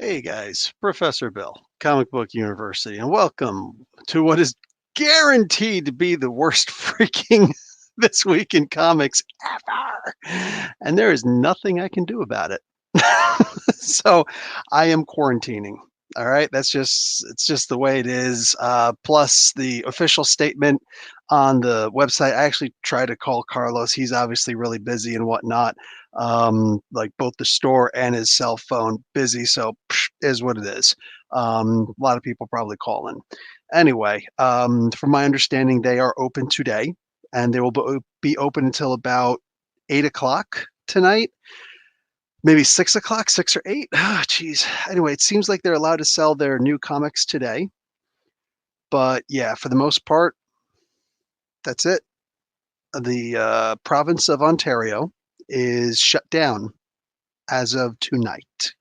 Hey guys, Professor Bill, Comic Book University, and welcome to what is guaranteed to be the worst freaking this week in comics ever. And there is nothing I can do about it. So I am quarantining. All right, it's just the way it is. Plus the official statement on the website. I actually tried to call Carlos. He's obviously really busy and whatnot. Like both the store and his cell phone busy. So is what it is. A lot of people probably calling. Anyway, from my understanding, they are open today, and they will be open until about 8 o'clock tonight, maybe 6 o'clock, 6 or 8. Oh, geez. Anyway, it seems like they're allowed to sell their new comics today. But yeah, for the most part, that's it. The province of Ontario is shut down as of tonight.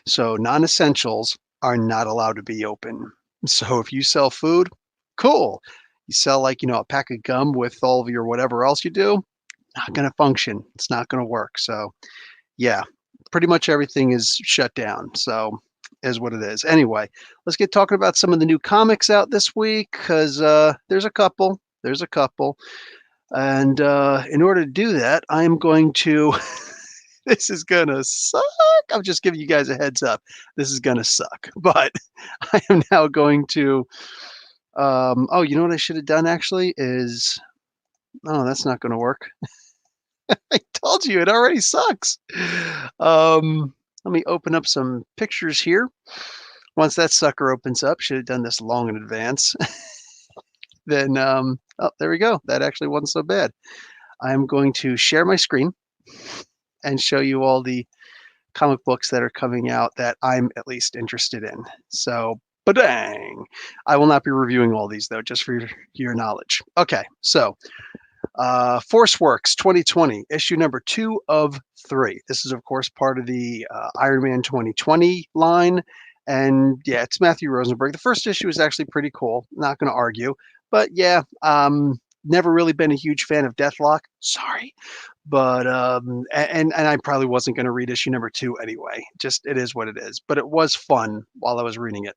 So non-essentials are not allowed to be open. So if you sell food, cool. You sell a pack of gum with all of your whatever else you do, not going to function. It's not going to work. So yeah, pretty much everything is shut down. So is what it is. Anyway, let's get talking about some of the new comics out this week because there's a couple. There's a couple. And in order to do that, I'm going to this is gonna suck. I'm just giving you guys a heads up. This is gonna suck. But I am now going to oh, you know what I should have done actually is oh, that's not gonna work. I told you it already sucks. Let me open up some pictures here. Once that sucker opens up, should have done this long in advance. Then oh, there we go. That actually wasn't so bad. I'm going to share my screen and show you all the comic books that are coming out that I'm at least interested in. So, badang! I will not be reviewing all these though, just for your knowledge. Okay, so Force Works 2020, issue number 2 of 3. This is, of course, part of the Iron Man 2020 line. And yeah, it's Matthew Rosenberg. The first issue is actually pretty cool. Not going to argue. But yeah, never really been a huge fan of Deathlock. Sorry. But and I probably wasn't going to read issue number 2 anyway. Just it is what it is. But it was fun while I was reading it.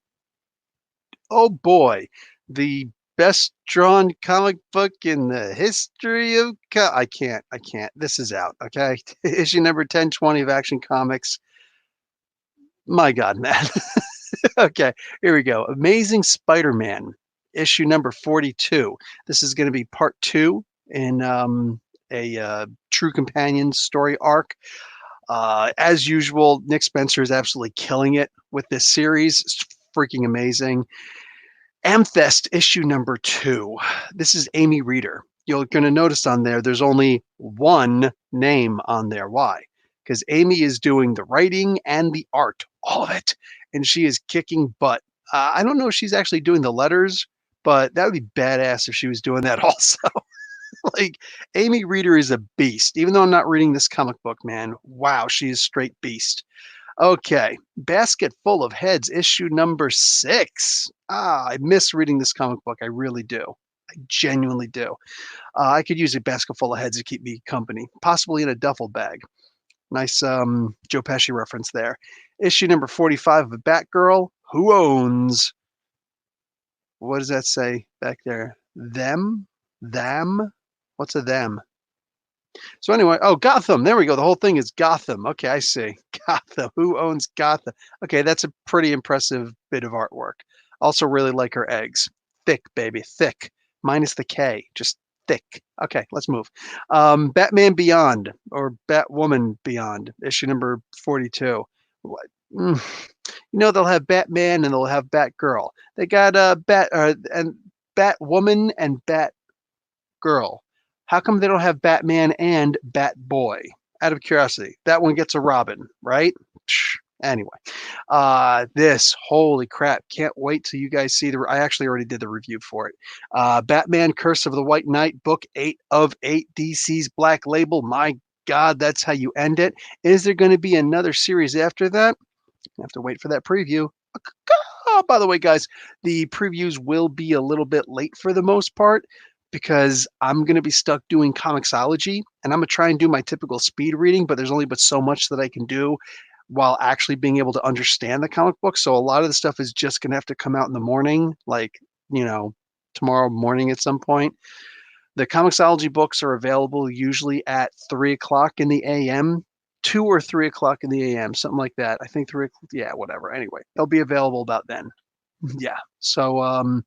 Oh boy, the best drawn comic book in the history of I can't. This is out, okay? Issue number 1020 of Action Comics. My God, man. Okay, here we go. Amazing Spider-Man, issue number 42. This is going to be part 2 in a True Companion story arc. As usual, Nick Spencer is absolutely killing it with this series. It's freaking amazing. Amfest issue number 2. This is Amy Reeder. You're going to notice on there, there's only one name on there. Why? Because Amy is doing the writing and the art, all of it, and she is kicking butt. I don't know if she's actually doing the letters, but that would be badass if she was doing that also. Like, Amy Reeder is a beast. Even though I'm not reading this comic book, man, wow, she is straight beast. Okay, Basket Full of Heads, issue number 6. I miss reading this comic book. I really do. I genuinely do. I could use a basket full of heads to keep me company, possibly in a duffel bag. Nice Joe Pesci reference there. Issue number 45 of Batgirl. Who owns? What does that say back there? Them? Them? What's a them? So anyway, oh, Gotham. There we go. The whole thing is Gotham. Okay, I see. Gotham. Who owns Gotham? Okay, that's a pretty impressive bit of artwork. Also really like her eggs. Thick, baby, thick. Minus the K, just thick. Okay, let's move. Batman Beyond, or Batwoman Beyond, issue number 42. What? They'll have Batman and they'll have Batgirl. They got and Batwoman and Batgirl. How come they don't have Batman and Batboy? Out of curiosity, that one gets a Robin, right? Anyway, holy crap, can't wait till you guys see I actually already did the review for it. Batman Curse of the White Knight, book 8 of 8, DC's Black Label. My God, that's how you end it. Is there going to be another series after that? I have to wait for that preview. Oh, by the way, guys, the previews will be a little bit late for the most part because I'm going to be stuck doing Comixology, and I'm going to try and do my typical speed reading, but there's only but so much that I can do while actually being able to understand the comic book. So a lot of the stuff is just going to have to come out in the morning, like, you know, tomorrow morning at some point. The Comixology books are available usually at 3 o'clock in the AM, 2 or 3 o'clock in the AM, something like that. I think yeah, whatever. Anyway, they'll be available about then. Yeah. So,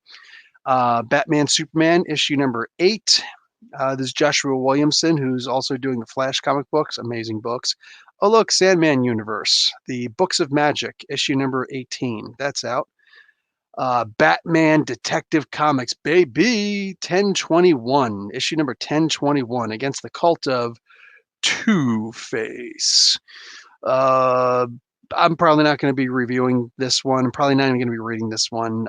Batman Superman issue number 8. This is Joshua Williamson, who's also doing the Flash comic books, amazing books. Oh, look, Sandman Universe, the Books of Magic, issue number 18. That's out. Batman Detective Comics, baby, 1021, issue number 1021, Against the Cult of Two-Face. I'm probably not going to be reviewing this one. I'm probably not even going to be reading this one.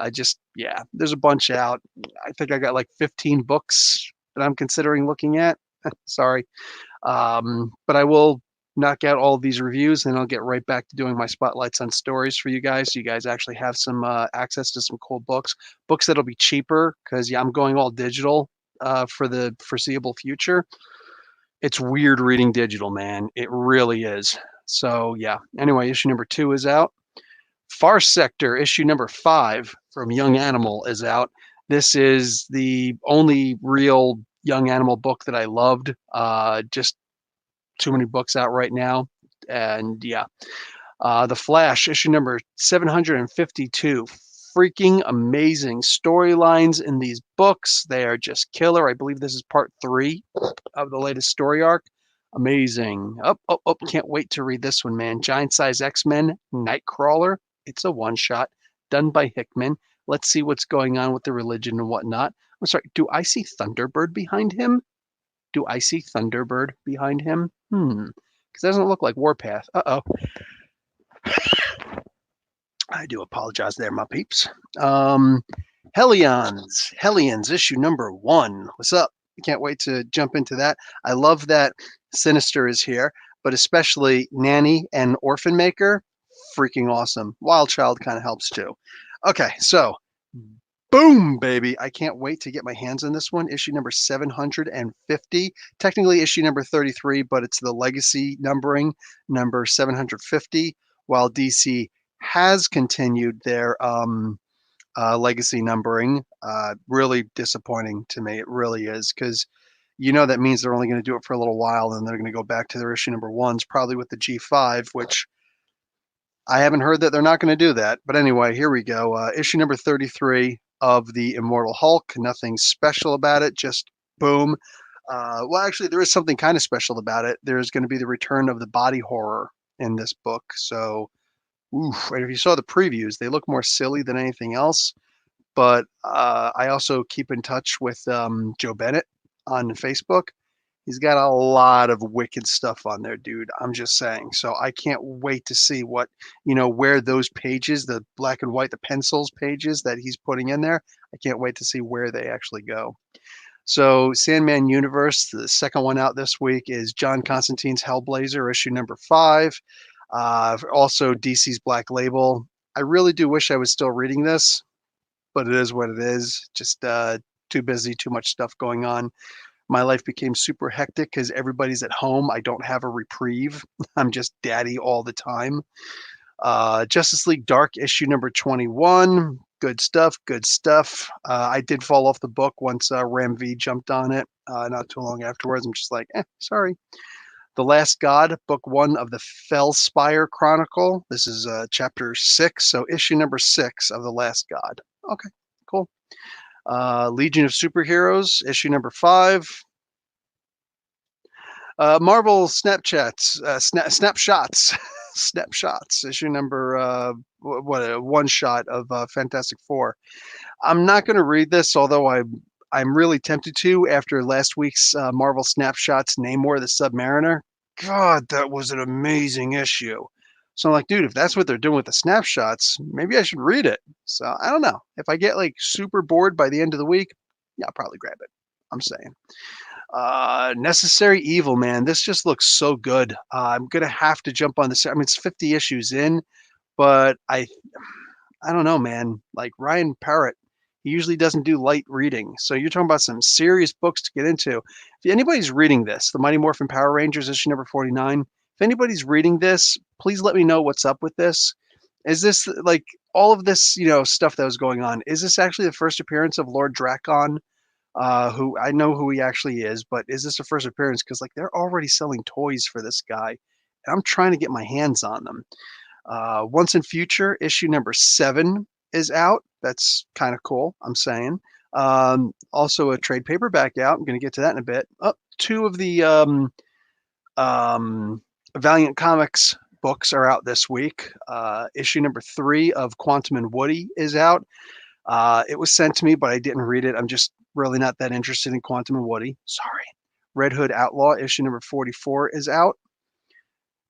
Yeah, there's a bunch out. I think I got like 15 books that I'm considering looking at. Sorry. But I will knock out all of these reviews and I'll get right back to doing my spotlights on stories for you guys. So you guys actually have some access to some cool books that'll be cheaper because, yeah, I'm going all digital for the foreseeable future. It's weird reading digital, man. It really is. So, yeah. Anyway, issue number 2 is out. Far Sector, issue number 5 from Young Animal is out. This is the only real Young Animal book that I loved. Just too many books out right now. And yeah. The Flash, issue number 752. Freaking amazing storylines in these books. They are just killer. I believe this is part 3 of the latest story arc. Amazing. Can't wait to read this one, man. Giant Size X-Men, Nightcrawler. It's a one-shot done by Hickman. Let's see what's going on with the religion and whatnot. I'm sorry, do I see Thunderbird behind him? Do I see Thunderbird behind him? Because it doesn't look like Warpath. Uh-oh. I do apologize there, my peeps. Hellions, issue number 1. What's up? I can't wait to jump into that. I love that Sinister is here, but especially Nanny and Orphan Maker. Freaking awesome. Wild Child kind of helps too. Okay, so boom, baby. I can't wait to get my hands on this one. Issue number 750. Technically issue number 33, but it's the legacy numbering, number 750, while DC has continued their legacy numbering. Really disappointing to me. It really is, because that means they're only going to do it for a little while, and they're going to go back to their issue number 1s, probably with the G5, which I haven't heard that they're not going to do that. But anyway, here we go. Issue number 33 of the Immortal Hulk. Nothing special about it, just boom. Well, actually, there is something kind of special about it. There's going to be the return of the body horror in this book. So, oof, and if you saw the previews, they look more silly than anything else. But I also keep in touch with Joe Bennett on Facebook. He's got a lot of wicked stuff on there, dude. I'm just saying. So I can't wait to see where those pages, the black and white, the pencils pages that he's putting in there, I can't wait to see where they actually go. So Sandman Universe, the second one out this week is John Constantine's Hellblazer, issue number 5. Also DC's Black Label. I really do wish I was still reading this, but it is what it is. Just too busy, too much stuff going on. My life became super hectic because everybody's at home. I don't have a reprieve. I'm just daddy all the time. Justice League Dark issue number 21. Good stuff. I did fall off the book once Ram V jumped on it not too long afterwards. I'm just like, sorry. The Last God, book 1 of the Fellspire Chronicle. This is chapter 6, so issue number 6 of The Last God. Okay, cool. Legion of Superheroes, issue number 5. Marvel Snapshots, Snapshots, issue number, a one shot of Fantastic Four. I'm not going to read this, although I'm really tempted to after last week's Marvel Snapshots Namor the Submariner. God, that was an amazing issue. So I'm like, dude, if that's what they're doing with the snapshots, maybe I should read it. So I don't know. If I get like super bored by the end of the week, yeah, I'll probably grab it. I'm saying. Necessary Evil, man. This just looks so good. I'm gonna have to jump on this. I mean, it's 50 issues in, but I don't know, man. Like Ryan Parrott, he usually doesn't do light reading. So you're talking about some serious books to get into. If anybody's reading this, the Mighty Morphin Power Rangers issue number 49, If anybody's reading this, please let me know what's up with this. Is this like all of this, stuff that was going on? Is this actually the first appearance of Lord Drakon? Who I know who he actually is, but is this a first appearance? Because like they're already selling toys for this guy, and I'm trying to get my hands on them. Once in Future issue number 7 is out. That's kind of cool. I'm saying. Also a trade paperback out. I'm going to get to that in a bit. Oh, 2 of the um, Valiant Comics books are out this week. Issue number 3 of Quantum and Woody is out. It was sent to me, but I didn't read it. I'm just really not that interested in Quantum and Woody. Sorry. Red Hood Outlaw issue number 44 is out.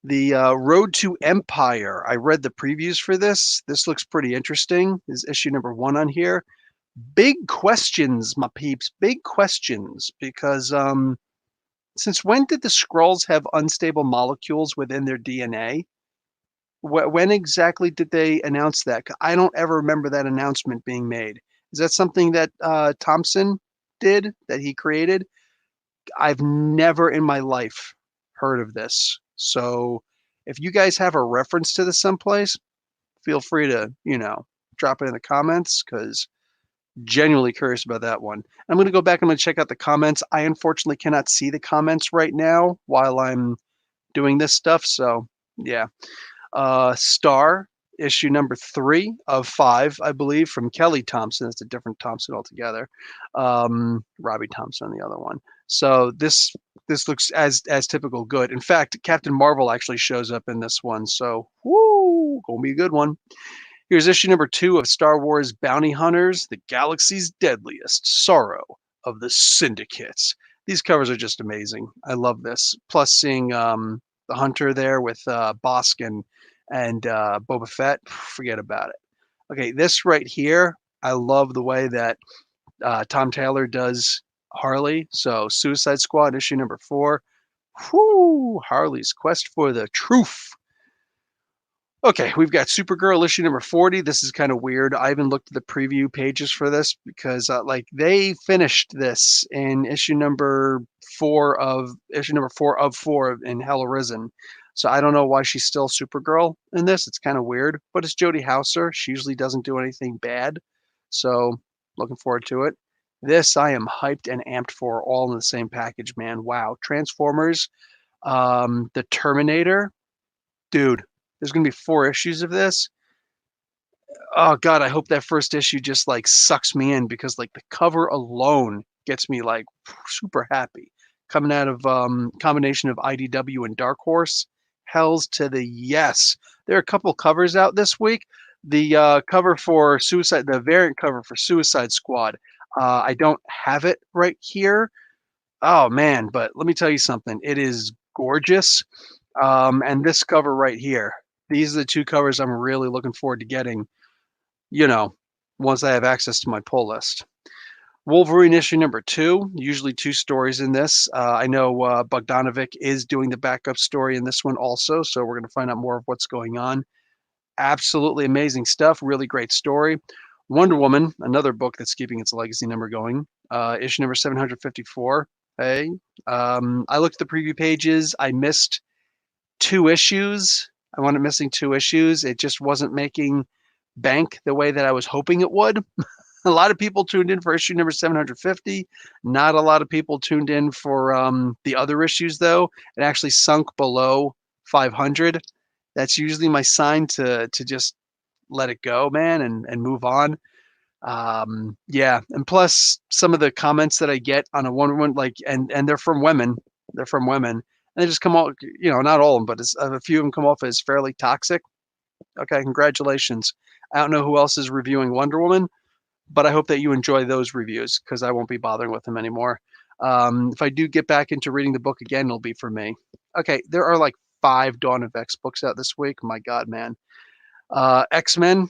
The Road to Empire. I read the previews for this. This looks pretty interesting. Is issue number 1 on here. Big questions, my peeps. Big questions because since when did the Skrulls have unstable molecules within their DNA? When exactly did they announce that? I don't ever remember that announcement being made. Is that something that Thompson did, that he created? I've never in my life heard of this. So if you guys have a reference to this someplace, feel free to, drop it in the comments because genuinely curious about that one. I'm going to go back and I'm going to check out the comments. I unfortunately cannot see the comments right now while I'm doing this stuff. So yeah. Star issue number 3 of 5, I believe, from Kelly Thompson. It's a different Thompson altogether. Robbie Thompson on the other one. So this looks as typical good. In fact, Captain Marvel actually shows up in this one. So whoo, gonna be a good one. Here's issue number 2 of Star Wars Bounty Hunters, the Galaxy's Deadliest Sorrow of the Syndicates. These covers are just amazing. I love this. Plus seeing the Hunter there with Bosk and Boba Fett, forget about it. Okay, this right here, I love the way that Tom Taylor does Harley. So Suicide Squad issue number 4. Whoo, Harley's quest for the truth. Okay, we've got Supergirl issue number 40. This is kind of weird. I even looked at the preview pages for this because they finished this in issue number 4 of 4 in Hell Arisen. So I don't know why she's still Supergirl in this. It's kind of weird, but it's Jodie Houser. She usually doesn't do anything bad. So looking forward to it. This I am hyped and amped for, all in the same package, man. Wow. Transformers, the Terminator, dude. There's going to be 4 issues of this. Oh God, I hope that first issue just like sucks me in because like the cover alone gets me like super happy. Coming out of combination of IDW and Dark Horse, hells to the yes. There are a couple covers out this week. The cover for the variant cover for Suicide Squad. I don't have it right here. Oh man, but let me tell you something. It is gorgeous. And this cover right here. These are the 2 covers I'm really looking forward to getting, once I have access to my pull list. Wolverine issue number 2, usually 2 stories in this. I know Bogdanovic is doing the backup story in this one also, so we're going to find out more of what's going on. Absolutely amazing stuff, really great story. Wonder Woman, another book that's keeping its legacy number going, issue number 754. Hey, I looked at the preview pages. I missed 2 issues. I wound up missing 2 issues. It just wasn't making bank the way that I was hoping it would. A lot of people tuned in for issue number 750. Not a lot of people tuned in for the other issues, though. It actually sunk below 500. That's usually my sign to just let it go, man, and move on. Yeah, and plus some of the comments that I get on a one and they're from women. They're from women. And they just come off, not all of them, but a few of them come off as fairly toxic. Okay, congratulations. I don't know who else is reviewing Wonder Woman, but I hope that you enjoy those reviews because I won't be bothering with them anymore. If I do get back into reading the book again, it'll be for me. Okay, there are like 5 Dawn of X books out this week. My God, man. X-Men,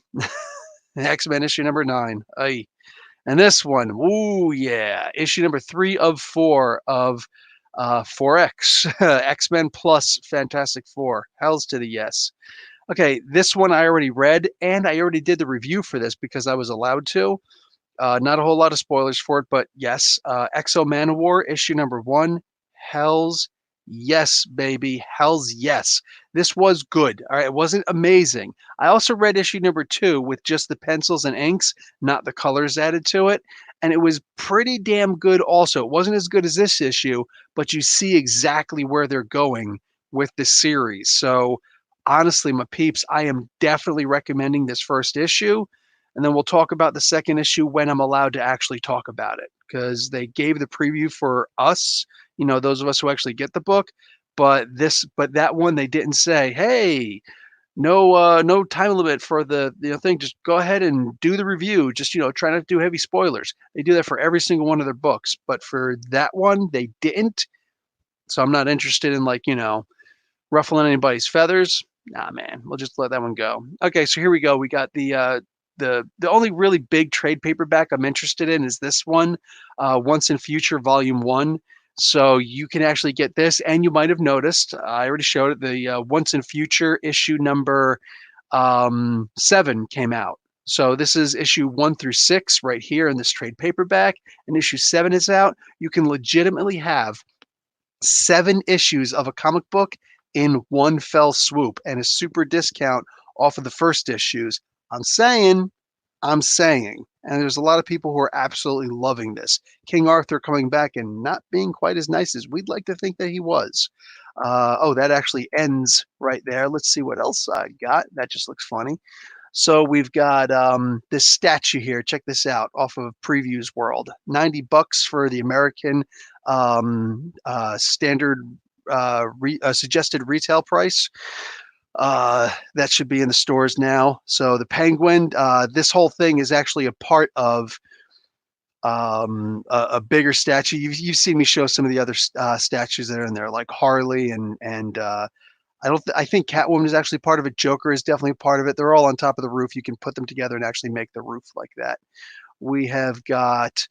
X-Men issue number 9. Aye. And this one, ooh, yeah, issue number 3 of 4 of 4X, X-Men plus Fantastic Four. Hells to the yes. Okay, this one I already read, and I already did the review for this because I was allowed to. Not a whole lot of spoilers for it, but yes, Exo Manowar issue number 1. Hells Yes, baby. Hell's yes. This was good. All right. It wasn't amazing. I also read issue number 2 with just the pencils and inks, not the colors added to it. And it was pretty damn good also. It wasn't as good as this issue, but you see exactly where they're going with the series. So honestly, my peeps, I am definitely recommending this first issue. And then we'll talk about the second issue when I'm allowed to actually talk about it because they gave the preview for us, those of us who actually get the book. But that one they didn't say, hey, no time limit for the thing. Just go ahead and do the review. Just try not to do heavy spoilers. They do that for every single one of their books, but for that one they didn't. So I'm not interested in ruffling anybody's feathers. Nah, man, we'll just let that one go. Okay, so here we go. We got the only really big trade paperback I'm interested in is this one, Once and Future Volume 1. So you can actually get this, and you might have noticed, I already showed it, the Once and Future issue number 7 came out. So this is issue 1 through 6 right here in this trade paperback, and issue 7 is out. You can legitimately have 7 issues of a comic book in one fell swoop and a super discount off of the first issues. I'm saying, I'm saying, and there's a lot of people who are absolutely loving this. King Arthur coming back and not being quite as nice as we'd like to think that he was. Oh, that actually ends right there. Let's see what else I got. That just looks funny. So we've got this statue here. Check this out off of Previews World. $90 for the American standard suggested retail price. That should be in the stores now. So the penguin, this whole thing is actually a part of a bigger statue. You've seen me show some of the other statues that are in there, like Harley and I think Catwoman is actually part of it. Joker is definitely part of it. They're all on top of the roof. You can put them together and actually make the roof like that. We have got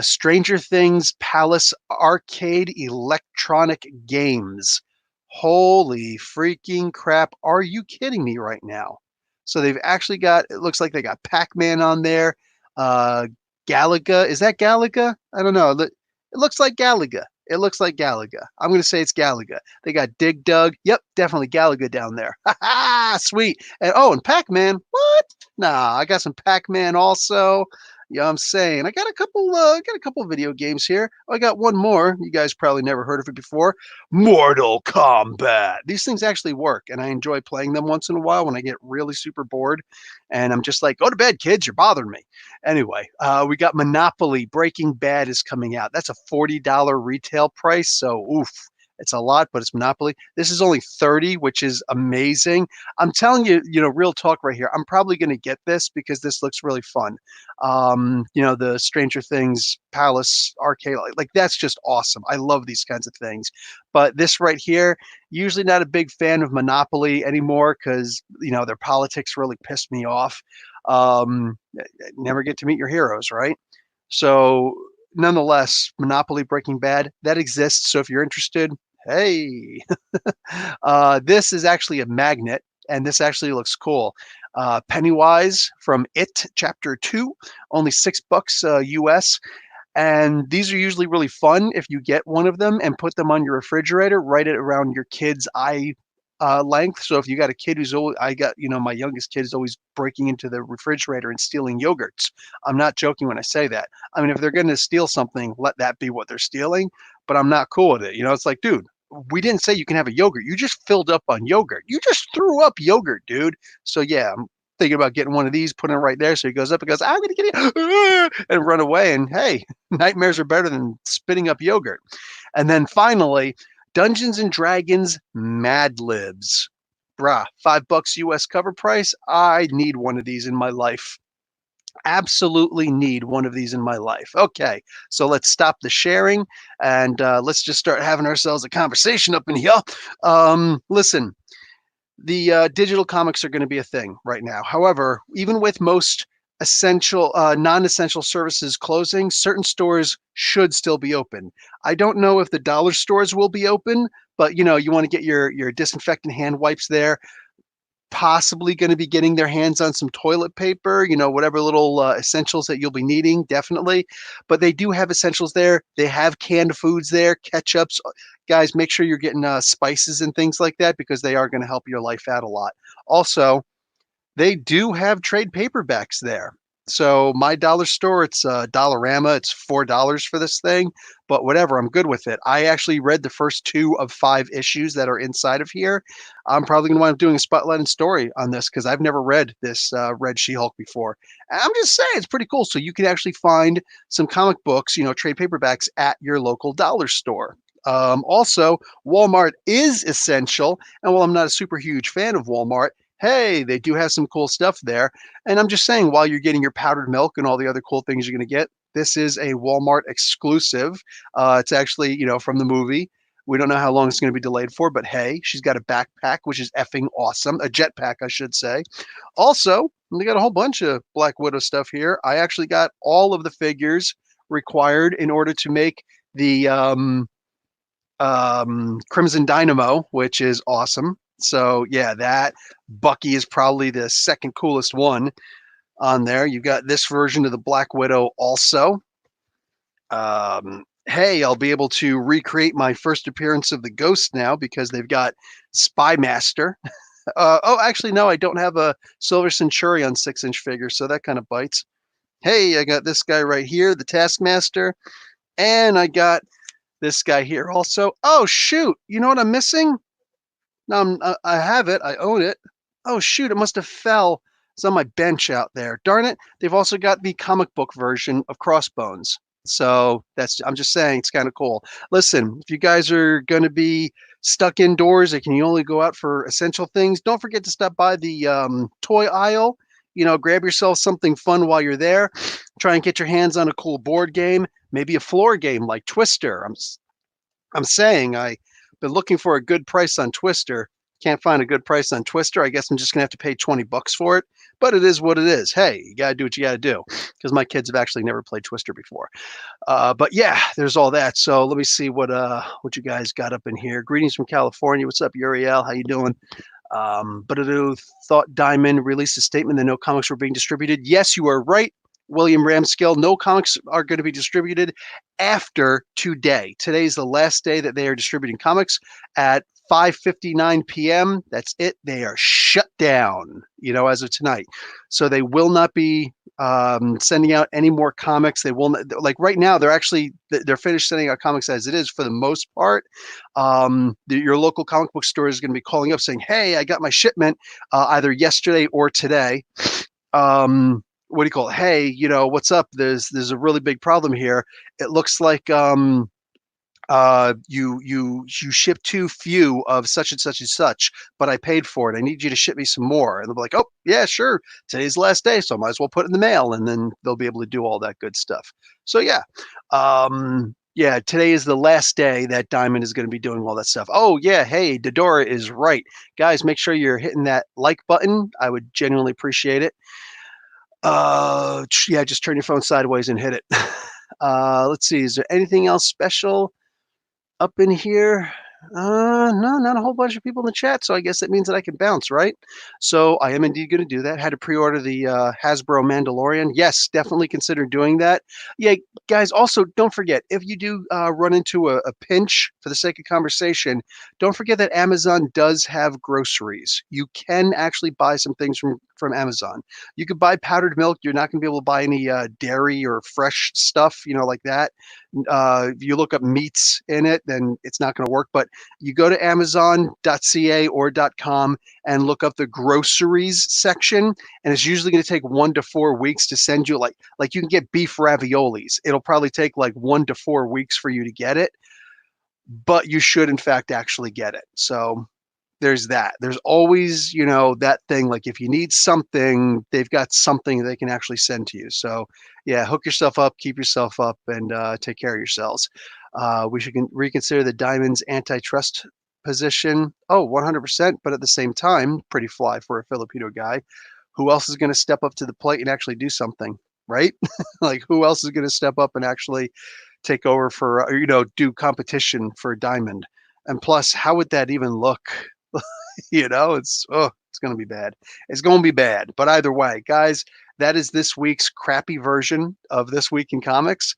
Stranger Things Palace Arcade Electronic Games. Holy freaking crap. Are you kidding me right now? So they've actually got, it looks like they got Pac-Man on there. Uh, Galaga. Is that Galaga? I don't know. It looks like Galaga. It looks like Galaga. I'm going to say it's Galaga. They got Dig Dug. Yep, definitely Galaga down there. Ha ha! Sweet. And Pac-Man. What? Nah, I got some Pac-Man also. Yeah, I'm saying I got a couple video games here. I got one more. You guys probably never heard of it before. Mortal Kombat. These things actually work, and I enjoy playing them once in a while when I get really super bored. And I'm just like, go to bed, kids. You're bothering me. Anyway, we got Monopoly. Breaking Bad is coming out. That's a $40 retail price. So, oof. It's a lot, but it's Monopoly. This is only 30, which is amazing. I'm telling you, real talk right here. I'm probably going to get this because this looks really fun. The Stranger Things Palace arcade, like that's just awesome. I love these kinds of things. But this right here, usually not a big fan of Monopoly anymore because, their politics really pissed me off. Never get to meet your heroes, right? So nonetheless, Monopoly Breaking Bad, that exists. So if you're interested, hey, this is actually a magnet, and this actually looks cool. Pennywise from It Chapter 2, only $6 US. And these are usually really fun if you get one of them and put them on your refrigerator, right it around your kid's eye length. So if you got a kid who's always, my youngest kid is always breaking into the refrigerator and stealing yogurts. I'm not joking when I say that. I mean, if they're going to steal something, let that be what they're stealing. But I'm not cool with it. It's like, dude, we didn't say you can have a yogurt. You just filled up on yogurt. You just threw up yogurt, dude. So yeah, I'm thinking about getting one of these, putting it right there. So he goes up and goes, I'm going to get it, and run away. And hey, nightmares are better than spitting up yogurt. And then finally, Dungeons and Dragons Mad Libs. Bruh, $5 US cover price. I need one of these in my life. Absolutely need one of these in my life. Okay, so let's stop the sharing and let's just start having ourselves a conversation up in here. Listen, the digital comics are going to be a thing right now. However, even with most non-essential services closing, certain stores should still be open. I don't know if the dollar stores will be open, but you want to get your disinfectant hand wipes there. possibly going to be getting their hands on some toilet paper, whatever little essentials that you'll be needing, definitely. But they do have essentials there. They have canned foods there, ketchups. Guys, make sure you're getting spices and things like that because they are going to help your life out a lot. Also, they do have trade paperbacks there. So my dollar store, it's Dollarama. It's $4 for this thing, but whatever, I'm good with it. I actually read the first 2 of 5 issues that are inside of here. I'm probably going to wind up doing a spotlight and story on this because I've never read this Red She-Hulk before. And I'm just saying, it's pretty cool. So you can actually find some comic books, trade paperbacks at your local dollar store. Also, Walmart is essential. And while I'm not a super huge fan of Walmart, hey, they do have some cool stuff there. And I'm just saying, while you're getting your powdered milk and all the other cool things you're going to get, this is a Walmart exclusive. It's actually, from the movie. We don't know how long it's going to be delayed for, but hey, she's got a backpack, which is effing awesome. A jetpack, I should say. Also, they got a whole bunch of Black Widow stuff here. I actually got all of the figures required in order to make the Crimson Dynamo, which is awesome. So yeah, that Bucky is probably the second coolest one on there. You've got this version of the Black Widow also. Hey, I'll be able to recreate my first appearance of the Ghost now because they've got Spy Master. Oh, actually, no, I don't have a Silver Centurion 6-inch figure, so that kind of bites. Hey, I got this guy right here, the Taskmaster, and I got this guy here also. Oh, shoot, you know what I'm missing? No, I have it. I own it. Oh, shoot, it must have fell. It's on my bench out there. Darn it. They've also got the comic book version of Crossbones. So I'm just saying, it's kind of cool. Listen, if you guys are going to be stuck indoors and can you only go out for essential things, don't forget to stop by the toy aisle. Grab yourself something fun while you're there. Try and get your hands on a cool board game, maybe a floor game like Twister. I'm saying I've been looking for a good price on Twister. Can't find a good price on Twister. I guess I'm just gonna have to pay $20 for it. But it is what it is. Hey, you gotta do what you gotta do. Because my kids have actually never played Twister before. But yeah, there's all that. So let me see what you guys got up in here. Greetings from California. What's up, Uriel? How you doing? But Thought Diamond released a statement that no comics were being distributed. Yes, you are right. William Ramskill, no comics are going to be distributed after today. Today's the last day that they are distributing comics at 5:59 p.m. That's it. They are shut down, as of tonight. So they will not be sending out any more comics. They will not, like right now, they're finished sending out comics as it is for the most part. Your local comic book store is going to be calling up saying, hey, I got my shipment either yesterday or today. What do you call it? Hey, what's up? There's a really big problem here. It looks like you shipped too few of such and such and such, but I paid for it. I need you to ship me some more. And they'll be like, oh yeah, sure. Today's the last day, so I might as well put it in the mail, and then they'll be able to do all that good stuff. So yeah. Yeah, today is the last day that Diamond is going to be doing all that stuff. Oh, yeah. Hey, Dodora is right. Guys, make sure you're hitting that like button. I would genuinely appreciate it. Yeah, just turn your phone sideways and hit it. Let's see. Is there anything else special up in here? No, not a whole bunch of people in the chat, so I guess that means that I can bounce, right? So I am indeed going to do that. Had to pre-order the Hasbro Mandalorian. Yes, definitely consider doing that. Yeah, guys, also don't forget, if you do run into a pinch for the sake of conversation, don't forget that Amazon does have groceries. You can actually buy some things from Amazon. You could buy powdered milk. You're not going to be able to buy any dairy or fresh stuff, like that. If you look up meats in it, then it's not going to work. But you go to Amazon.ca or .com and look up the groceries section, and it's usually going to take 1 to 4 weeks to send you like you can get beef raviolis. It'll probably take like 1 to 4 weeks for you to get it, but you should in fact actually get it. So there's that. There's always, that thing, like if you need something, they've got something they can actually send to you. So yeah, hook yourself up, keep yourself up, and take care of yourselves. We should reconsider the Diamond's antitrust position. Oh, 100%. But at the same time, pretty fly for a Filipino guy. Who else is going to step up to the plate and actually do something, right? Like who else is going to step up and actually take over for, do competition for Diamond? And plus, how would that even look? It's It's going to be bad. It's going to be bad. But either way, guys, that is this week's crappy version of This Week in Comics.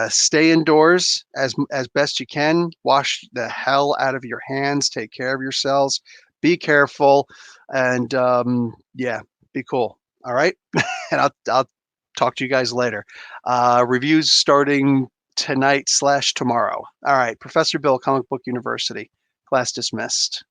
Stay indoors as best you can. Wash the hell out of your hands. Take care of yourselves. Be careful, and yeah, be cool. All right, and I'll talk to you guys later. Reviews starting tonight/tomorrow. All right, Professor Bill, Comic Book University. Class dismissed.